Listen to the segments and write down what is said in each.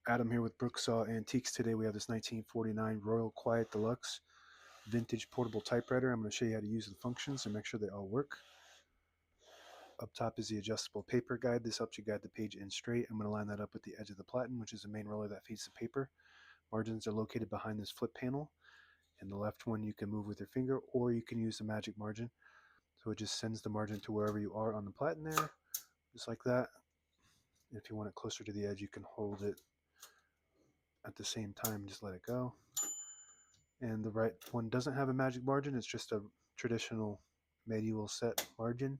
Adam here with Brooksaw Antiques. Today we have this 1949 Royal Quiet De Luxe vintage portable typewriter. I'm going to show you how to use the functions and make sure they all work. Up top is the adjustable paper guide. This helps you guide the page in straight. I'm going to line that up with the edge of the platen, which is the main roller that feeds the paper. Margins are located behind this flip panel. And the left one you can move with your finger, or you can use the magic margin. So it just sends the margin to wherever you are on the platen there, just like that. If you want it closer to the edge, you can hold it at the same time, just let it go. And the right one doesn't have a magic margin, it's just a traditional medieval set margin.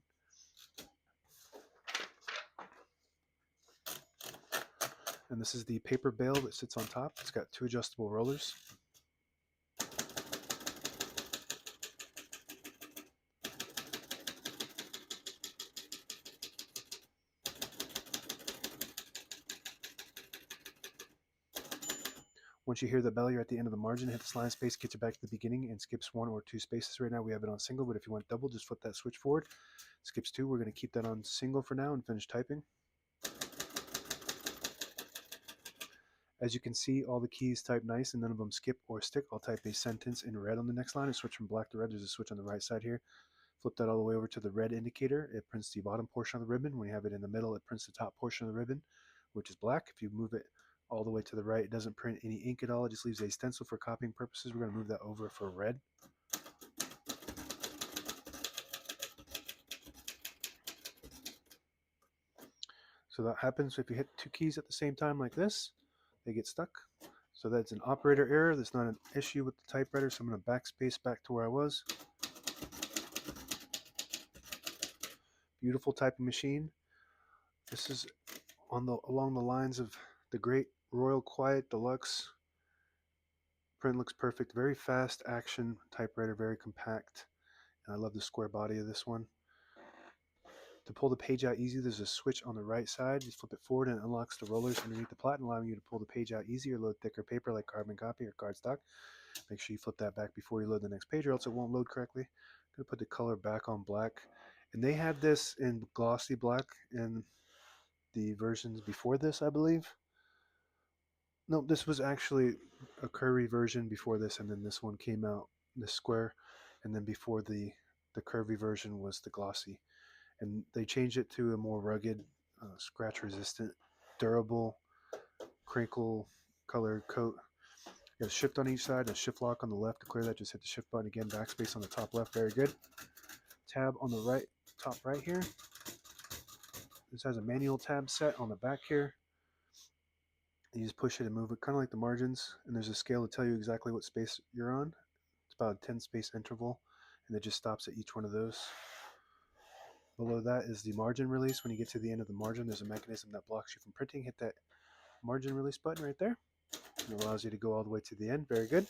And this is the paper bale that sits on top. It's got two adjustable rollers. Once you hear the bell, you're at the end of the margin. Hit the slide space, gets you back to the beginning, and skips one or two spaces. Right now we have it on single, but if you want double, just flip that switch forward. Skips two. We're going to keep that on single for now and finish typing. As you can see, all the keys type nice and none of them skip or stick. I'll type a sentence in red on the next line and switch from black to red. There's a switch on the right side here. Flip that all the way over to the red indicator. It prints the bottom portion of the ribbon. When you have it in the middle, it prints the top portion of the ribbon, which is black. If you move it all the way to the right, it doesn't print any ink at all. It just leaves a stencil for copying purposes. We're going to move that over for red. So that happens if you hit two keys at the same time like this, they get stuck. So that's an operator error. That's not an issue with the typewriter. So I'm going to backspace back to where I was. Beautiful typing machine. This is along the lines of the great Royal Quiet De Luxe. Print looks perfect. Very fast action typewriter, very compact. And I love the square body of this one. To pull the page out easy, there's a switch on the right side. You flip it forward and it unlocks the rollers underneath the platen, allowing you to pull the page out easy or load thicker paper like carbon copy or cardstock. Make sure you flip that back before you load the next page or else it won't load correctly. I'm going to put the color back on black. And they had this in glossy black in the versions before this, I believe. No, this was actually a curvy version before this, and then this one came out, the square, and then before the curvy version was the glossy. And they changed it to a more rugged, scratch resistant, durable, crinkle colored coat. You have a shift on each side and a shift lock on the left. To clear that, just hit the shift button again, backspace on the top left, very good. Tab on the right, top right here. This has a manual tab set on the back here. You just push it and move it, kind of like the margins, and there's a scale to tell you exactly what space you're on. It's about a 10 space interval, and it just stops at each one of those. Below that is the margin release. When you get to the end of the margin, there's a mechanism that blocks you from printing. Hit that margin release button right there. It allows you to go all the way to the end. Very good.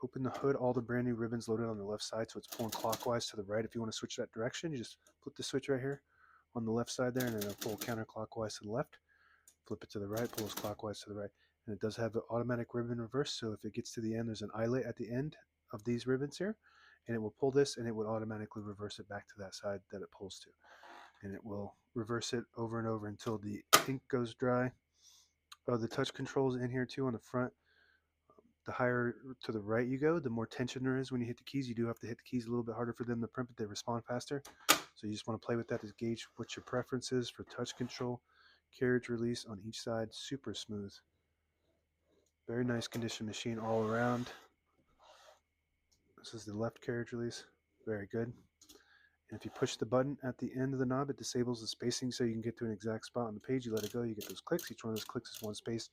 Open the hood. All the brand new ribbons loaded on the left side, so it's pulling clockwise to the right. If you want to switch that direction, you just flip the switch right here on the left side there, and then it'll pull counterclockwise to the left. Flip it to the right, pulls clockwise to the right. And it does have an automatic ribbon reverse, so if it gets to the end, there's an eyelet at the end of these ribbons here, and it will pull this and it would automatically reverse it back to that side that it pulls to. And it will reverse it over and over until the ink goes dry. The touch controls in here too on the front. The higher to the right you go, the more tension there is when you hit the keys. You do have to hit the keys a little bit harder for them to print, but they respond faster. So you just want to play with that to gauge what your preference is for touch control. Carriage release on each side, super smooth. Very nice condition machine all around. This is the left carriage release, very good. And if you push the button at the end of the knob, it disables the spacing so you can get to an exact spot on the page. You let it go, you get those clicks. Each one of those clicks is one space.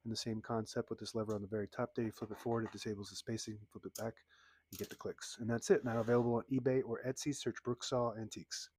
And the same concept with this lever on the very top there. You flip it forward, it disables the spacing. Flip it back, you get the clicks. And that's it. Now available on eBay or Etsy. Search Brooksaw Antiques.